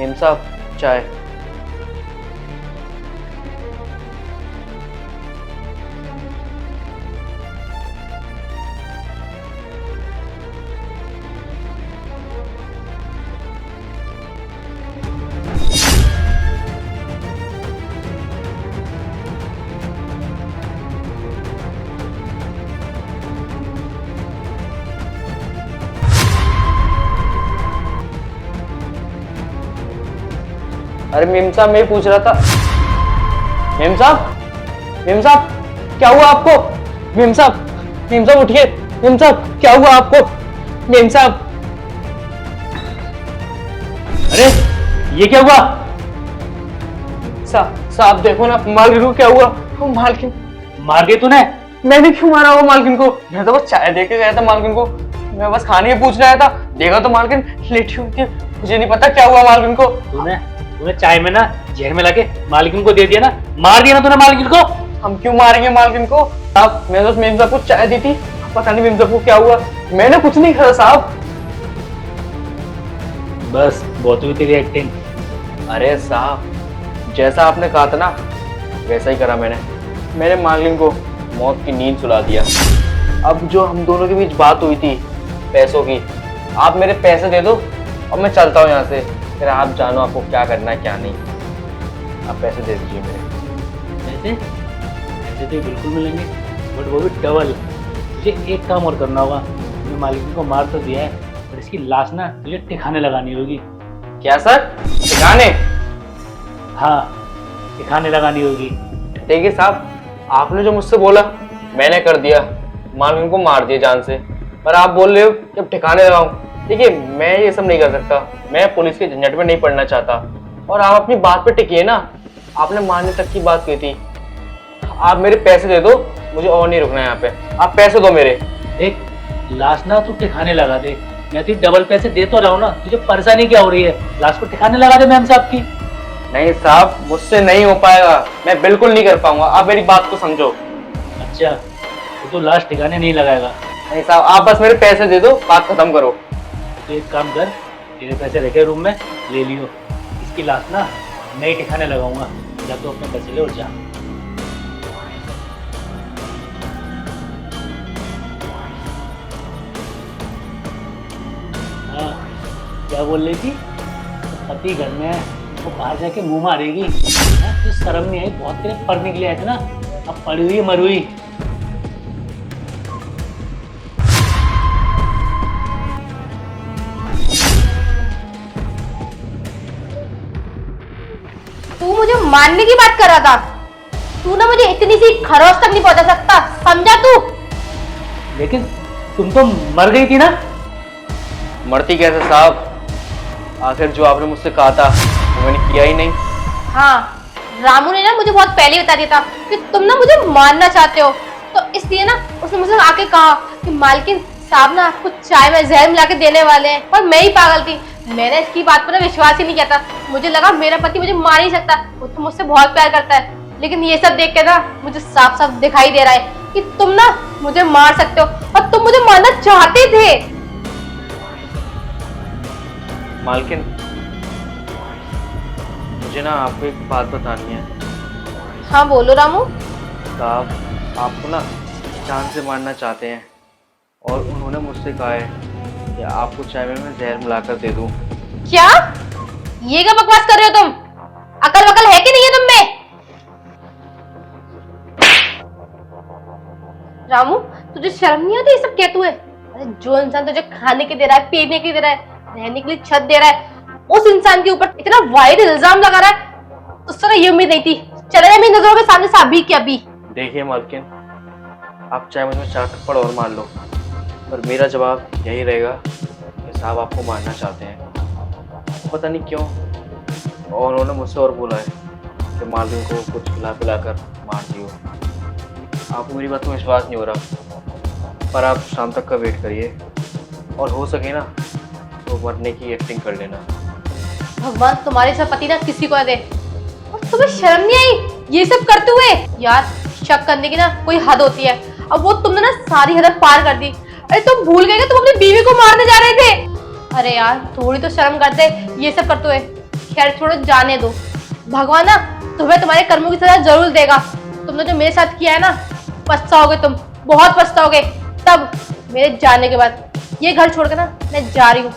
Ma'am साहब चाय। अरे मेम साहब मैं पूछ रहा था। मेम साहब, मेम साहब क्या हुआ आपको? मेम साहब उठिए। मेम साहब क्या हुआ आपको? मेम साहब। अरे ये क्या हुआ? साहब देखो ना मालकिन को क्या हुआ। मालकिन मार दिया तूने? मैंने क्यों मारा वो मालकिन को? मैं तो बस चाय दे के गया था मालकिन को। मैं बस खाने पूछ रहा था, देखा तो मालकिन लेटी हुई थी। मुझे नहीं पता क्या हुआ मालकिन को। तूने चाय में ना जहर में लाके मालकिन को दे दिया ना, मार दिया ना तूने मालकिन को। हम क्यों मारेंगे मालकिन को? साहब मैं तो मेम साहब को चाय दी थी, पता नहीं मेम साहब को क्या हुआ। मैंने कुछ नहीं खाया साहब। बस बहुत हुई तेरी एक्टिंग। अरे साहब जैसा आपने कहा था ना वैसा ही करा मैंने मालकिन को मौत की नींद सुला दिया। अब जो हम दोनों के बीच बात हुई थी पैसों की, आप मेरे पैसे दे दो और मैं चलता हूँ यहाँ से। फिर आप जानो आपको क्या करना है क्या नहीं। आप पैसे दे दीजिए मेरे। पैसे तो बिल्कुल मिलेंगे, बट वो भी डबल। तुझे एक काम और करना होगा। तुमने मालिक को मार तो दिया है, पर इसकी लाश ना तुझे ठिकाने लगानी होगी। क्या सर? ठिकाने? हाँ, ठिकाने लगानी होगी। देखिए साहब आपने जो मुझसे बोला मैंने कर दिया, मालकिन को मार दिया जान से। पर आप बोल रहे हो कि अब ठिकाने लगाऊं। देखिए मैं ये सब नहीं कर सकता, मैं पुलिस के झंझट में नहीं पड़ना चाहता। और आप अपनी बात पे टिकिए ना, आपने मारने तक की बात की थी। आप मेरे पैसे दे दो, मुझे और नहीं रुकना है यहाँ पे। आप पैसे दो मेरे। एक लाश ना तू ठिकाने लगा दे। मैं तुझे डबल पैसे दे तो रहा हूँ ना, तुझे परेशानी क्या हो रही है? लाश को ठिकाने लगा दे मैम साहब की। नहीं साहब मुझसे नहीं हो पाएगा, मैं बिल्कुल नहीं कर पाऊंगा। आप मेरी बात को समझो। अच्छा तो लाश ठिकाने नहीं लगाएगा? नहीं साहब आप बस मेरे पैसे दे दो, बात खत्म करो। तो एक काम कर, तेरे पैसे रखे रूम में, ले लियो। इसकी लाश ना नई ठिकाने लगाऊंगा। जा तो अपने पैसे ले और जा। हाँ क्या बोल रही थी? तो पति घर में है, वो बाहर जाके मुंह मारेगी। तो शर्म नहीं आई? बहुत तेरे पर निकले आए थे ना, अब पड़ी हुई मरुई। तू मुझे मारने की बात कर रहा था। तू ना मुझे इतनी सी खरोच तक नहीं पहुंचा सकता, समझा तू? लेकिन तुम तो मर गई थी ना। मरती कैसे साहब? आखिर जो आपने मुझसे कहा था वो मैंने किया ही नहीं। हाँ रामू ने ना मुझे बहुत पहले बता दिया था कि तुम ना मुझे मारना चाहते हो, तो इसलिए ना उसने मुझे आके कहा कि मालकिन साहब ना आपको चाय में जहर मिला के देने वाले हैं। और मैं ही पागल थी, मैंने इसकी बात पर ना विश्वास ही नहीं किया था। मुझे लगा मेरा पति मुझे मार ही सकता है, वो तो मुझसे बहुत प्यार करता है। लेकिन ये सब देख के ना मुझे साफ साफ दिखाई दे रहा है कि तुम ना मुझे मार सकते हो, और तुम मुझे मारना चाहते थे। मालकिन मुझे ना आपको एक बात बतानी है। हाँ बोलो रामू। साहब आपको ना जान से मारना चाहते हैं और उन्होंने मुझसे कहा है कि आपको चाय में मैं जहर मिलाकर दे दूं। क्या? ये क्या बकवास कर रहे हो तुम? अकल वकल है कि नहीं है तुम में? रामू तुझे शर्म नहीं आती ये सब कहतू है? अरे जो इंसान तुझे खाने के दे रहा है, पीने के दे रहा है, रहने के लिए छत दे रहा है, उस इंसान के ऊपर इतना वाइड इल्जाम लगा रहा है, उससे ना ये उम्मीद नहीं थी। चले मेरी नजरों के सामने से अभी के अभी। देखिए मालकिन आप चाहे मुझे 4 थप्पड़ और मार लो, पर मेरा जवाब यही रहेगा कि साहब आपको मारना चाहते हैं। पता नहीं क्यों और उन्होंने मुझसे और बोला है कि मालकिन को कुछ खिला पिला कर मार दियो। आपको मेरी बात में विश्वास नहीं हो रहा, पर आप शाम तक का वेट करिए और हो सके ना तो मरने की एक्टिंग कर लेना। भगवान तुम्हारे सा पति ना किसी को ना दे। और तुम्हें शर्म नहीं आई ये सब करते हुए? यार शक करने की ना कोई हद होती है, अब वो तुमने ना सारी हद पार कर दी। अरे तुम भूल गए कि तुम अपनी बीवी को मारने जा रहे थे। अरे यार थोड़ी तो शर्म कर दे ये सब करते हुए। खैर छोड़ो, जाने दो। भगवान ना तुम्हें तुम्हारे कर्मों की सजा जरूर देगा। तुमने जो मेरे साथ किया है ना, पछताओगे तुम, बहुत पछताओगे। तब मेरे जाने के बाद ये घर छोड़कर ना मैं जा रही हूँ।